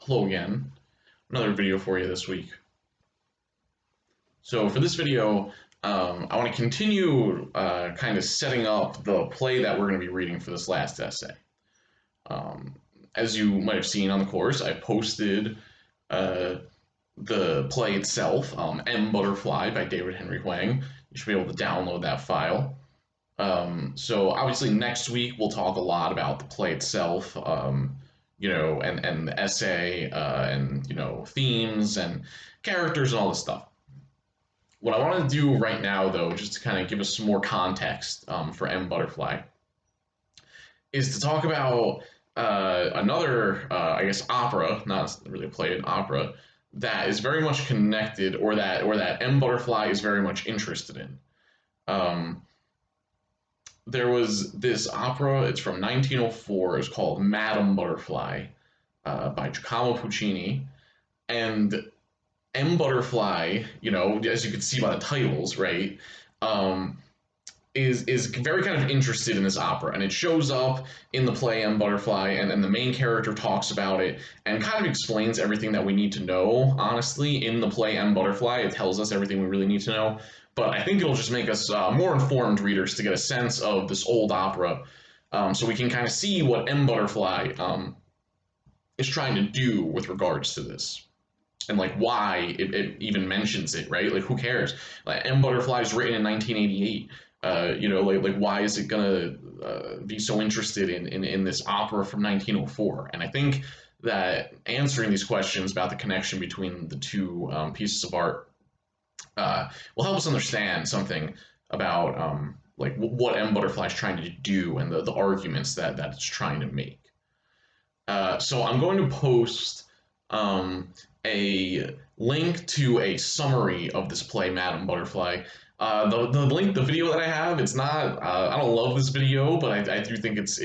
Hello again, another video for you this week. So for this video, I want to continue kind of setting up the play that we're going to be reading for this last essay. Um, as you might have seen on the course, I posted uh, the play itself, M. Butterfly by David Henry Hwang. You should be able to download that file. So obviously next week we'll talk a lot about the play itself, and the essay, and themes and characters and all this stuff. What I want to do right now, though, just to kind of give us some more context for M. Butterfly, is to talk about another, I guess, opera, not really a play, an opera that is very much connected, or that M. Butterfly is very much interested in. Um, there was this opera. It's from 1904. It's called Madame Butterfly by Giacomo Puccini, and M. Butterfly, as you can see by the titles, right, um, is very kind of interested in this opera, and it shows up in the play M. Butterfly, and the main character talks about it and kind of explains everything that we need to know. Honestly, in the play M. Butterfly, it tells us everything we really need to know. But I think it'll just make us more informed readers to get a sense of this old opera, so we can kind of see what M. Butterfly is trying to do with regards to this and like why it even mentions it, right? Like who cares? Like M. Butterfly is written in 1988. Like why is it gonna be so interested in this opera from 1904? And I think that answering these questions about the connection between the two pieces of art will help us understand something about like what M. Butterfly is trying to do and the arguments that it's trying to make. So I'm going to post a link to a summary of this play, Madame Butterfly. The link, the video that I have, it's not. I don't love this video, but I do think it's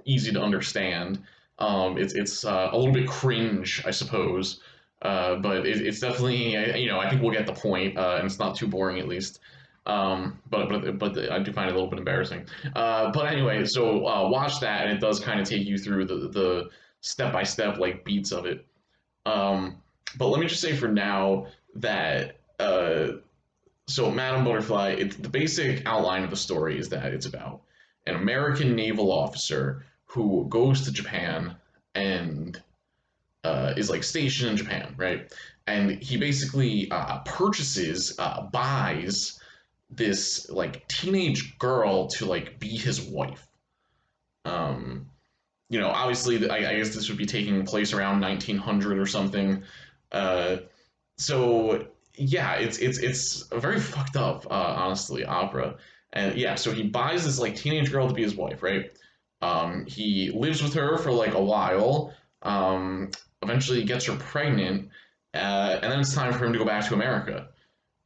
easy to understand. It's a little bit cringe, I suppose, but it's definitely I think we'll get the point, and it's not too boring at least. But I do find it a little bit embarrassing. But anyway, so watch that, and it does kind of take you through the step by step like beats of it. But let me just say for now that so Madame Butterfly, it's the basic outline of the story is that it's about an American naval officer who goes to Japan and is like stationed in Japan, right? And he basically buys this like teenage girl to like be his wife. Um, Obviously, I guess this would be taking place around 1900 or something. Uh, so yeah, it's a very fucked up, honestly, opera. And yeah, so he buys this like teenage girl to be his wife, right? He lives with her for like a while. Eventually, gets her pregnant, and then it's time for him to go back to America.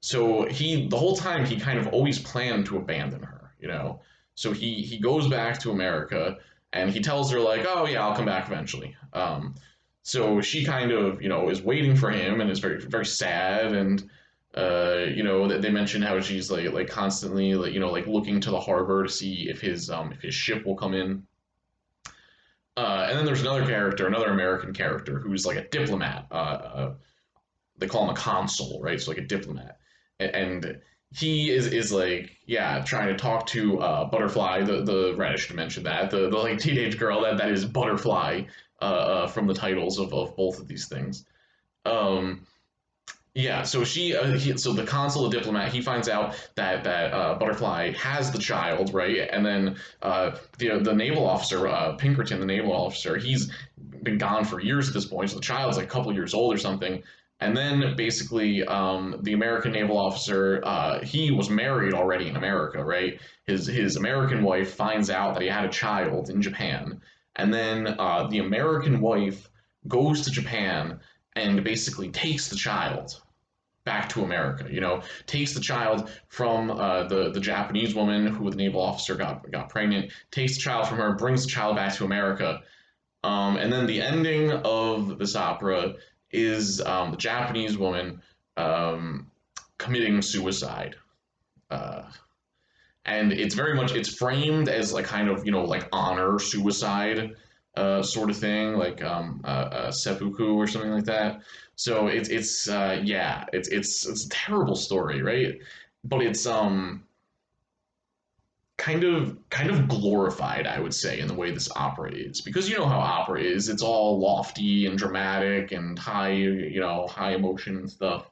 So the whole time he kind of always planned to abandon her. So he goes back to America and he tells her like, oh yeah, I'll come back eventually. So she kind of is waiting for him and is very very sad, and they mention how she's like constantly like looking to the harbor to see if his ship will come in. And then there's another character, another American character who's like a diplomat. They call him a consul, right? So like a diplomat, and he is like, yeah, trying to talk to Butterfly, the right, I should mention that the like teenage girl that is Butterfly, from the titles of both of these things. Um, yeah, so so the consul, the diplomat, he finds out that Butterfly has the child, right? And then the naval officer, Pinkerton, the naval officer, he's been gone for years at this point, so the child's like a couple years old or something. And then basically, the American naval officer, he was married already in America, right? His American wife finds out that he had a child in Japan, and then the American wife goes to Japan and basically takes the child back to America. Takes the child from the Japanese woman who the naval officer got pregnant, takes the child from her, brings the child back to America. And then the ending of this opera is the Japanese woman um, committing suicide. Uh, and it's framed as like kind of like honor suicide. sort of thing, like seppuku or something like that. So yeah, it's a terrible story, right? But it's kind of glorified, I would say, in the way this opera is, because you know how opera is. It's all lofty and dramatic and high, high emotion and stuff.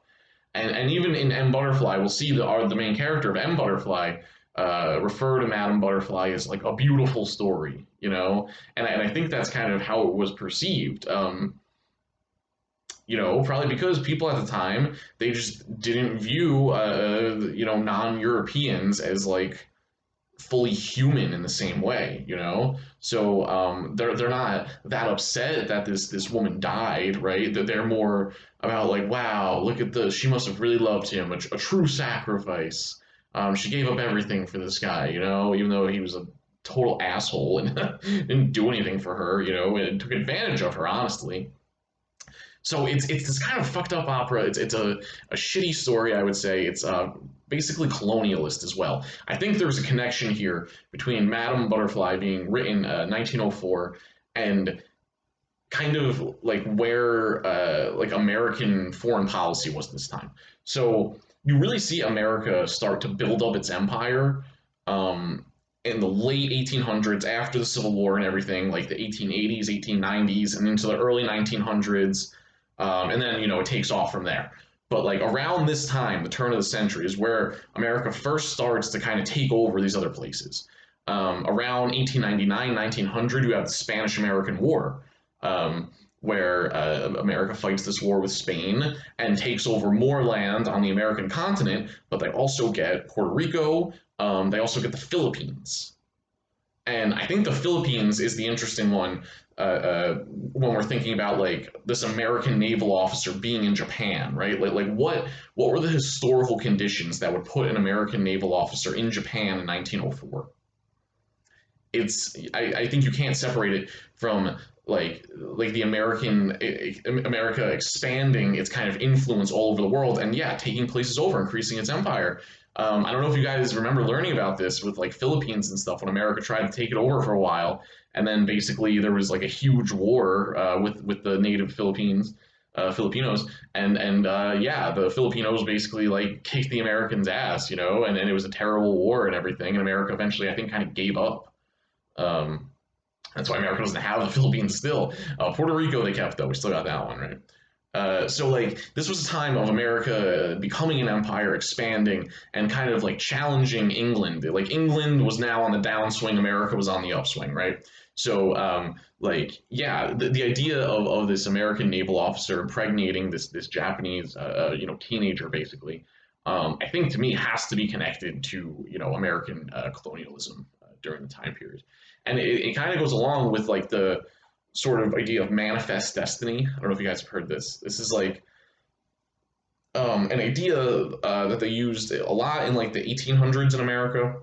And even in M Butterfly, we'll see the main character of M Butterfly refer to Madame Butterfly as like a beautiful story, and I think that's kind of how it was perceived. Probably because people at the time, they just didn't view non-Europeans as like fully human in the same way. So they're not that upset that this woman died, right? That they're more about like, wow, look at this. She must have really loved him, a true sacrifice. She gave up everything for this guy, even though he was a total asshole and didn't do anything for her, and took advantage of her, honestly. So it's this kind of fucked up opera. It's a shitty story, I would say. It's basically colonialist as well. I think there's a connection here between Madame Butterfly being written 1904 and kind of like where like American foreign policy was this time. So you really see America start to build up its empire um, in the late 1800s after the Civil War and everything, like the 1880s, 1890s, and into the early 1900s. And then, it takes off from there. But like around this time, the turn of the century, is where America first starts to kind of take over these other places. Around 1899, 1900, you have the Spanish American War, where America fights this war with Spain and takes over more land on the American continent, but they also get Puerto Rico, they also get the Philippines. And I think the Philippines is the interesting one when we're thinking about like this American naval officer being in Japan, right? Like what were the historical conditions that would put an American naval officer in Japan in 1904? I think you can't separate it from like the America expanding its kind of influence all over the world, and yeah, taking places over, increasing its empire. I don't know if you guys remember learning about this with like Philippines and stuff when America tried to take it over for a while, and then basically there was like a huge war with the native Filipinos, and yeah, the Filipinos basically like kicked the Americans' ass, and it was a terrible war and everything, and America eventually I think kind of gave up. Um, that's why America doesn't have the Philippines still. Puerto Rico they kept though. We still got that one, right? So like this was a time of America becoming an empire, expanding, and kind of like challenging England. Like England was now on the downswing, America was on the upswing, right? So like yeah, the idea of this American naval officer impregnating this Japanese teenager basically, I think to me has to be connected to American colonialism during the time period, and it kind of goes along with like the sort of idea of manifest destiny. I don't know if you guys have heard this. This is like an idea that they used a lot in like the 1800s in America.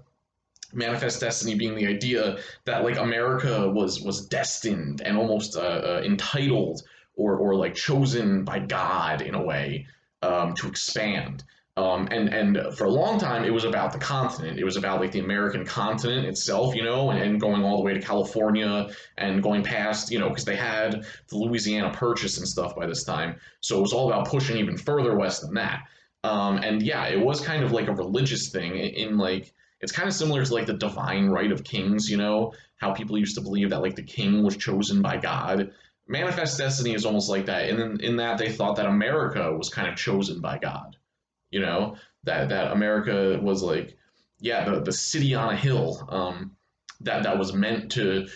Manifest destiny being the idea that like America was destined and almost entitled or like chosen by God in a way to expand. And for a long time, it was about the continent. It was about like the American continent itself, and going all the way to California and going past, because they had the Louisiana Purchase and stuff by this time. So it was all about pushing even further west than that. And yeah, it was kind of like a religious thing in like, it's kind of similar to like the divine right of kings, how people used to believe that like the king was chosen by God. Manifest destiny is almost like that. And in that they thought that America was kind of chosen by God, that America was like, yeah, the city on a hill, that was meant to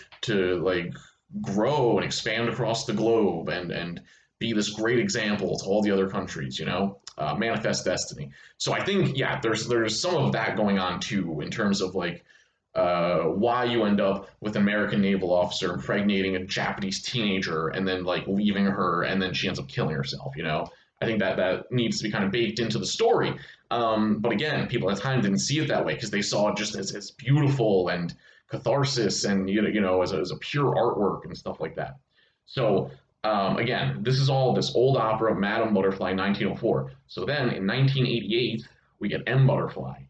like grow and expand across the globe and be this great example to all the other countries, manifest destiny. So I think yeah, there's some of that going on too in terms of like why you end up with an American naval officer impregnating a Japanese teenager and then like leaving her and then she ends up killing herself. I think that needs to be kind of baked into the story. But again, people at the time didn't see it that way because they saw it just as beautiful and catharsis and as a pure artwork and stuff like that. So again, this is all this old opera, Madame Butterfly, 1904. So then in 1988, we get M Butterfly,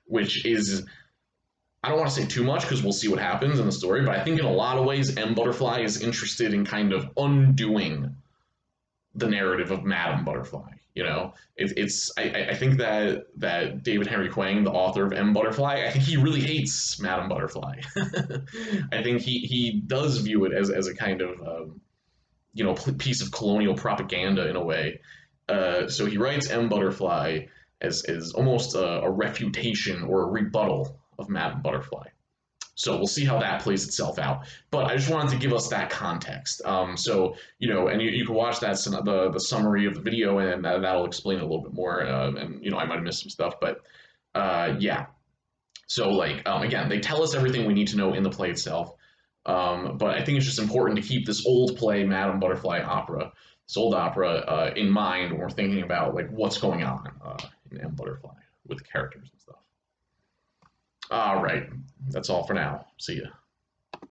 which is I don't want to say too much because we'll see what happens in the story, but I think in a lot of ways, M. Butterfly is interested in kind of undoing the narrative of Madame Butterfly. You know, I think that David Henry Kwang, the author of M. Butterfly, I think he really hates Madame Butterfly. I think he does view it as a kind of piece of colonial propaganda in a way. So he writes M. Butterfly as almost a refutation or a rebuttal of Madame Butterfly. So we'll see how that plays itself out. But I just wanted to give us that context. And you can watch that the summary of the video, and that'll explain it a little bit more. I might have missed some stuff, but yeah. So again, they tell us everything we need to know in the play itself. But I think it's just important to keep this old play, Madame Butterfly opera, this old opera, in mind when we're thinking about like what's going on in M Butterfly with the characters and stuff. All right, that's all for now. See ya.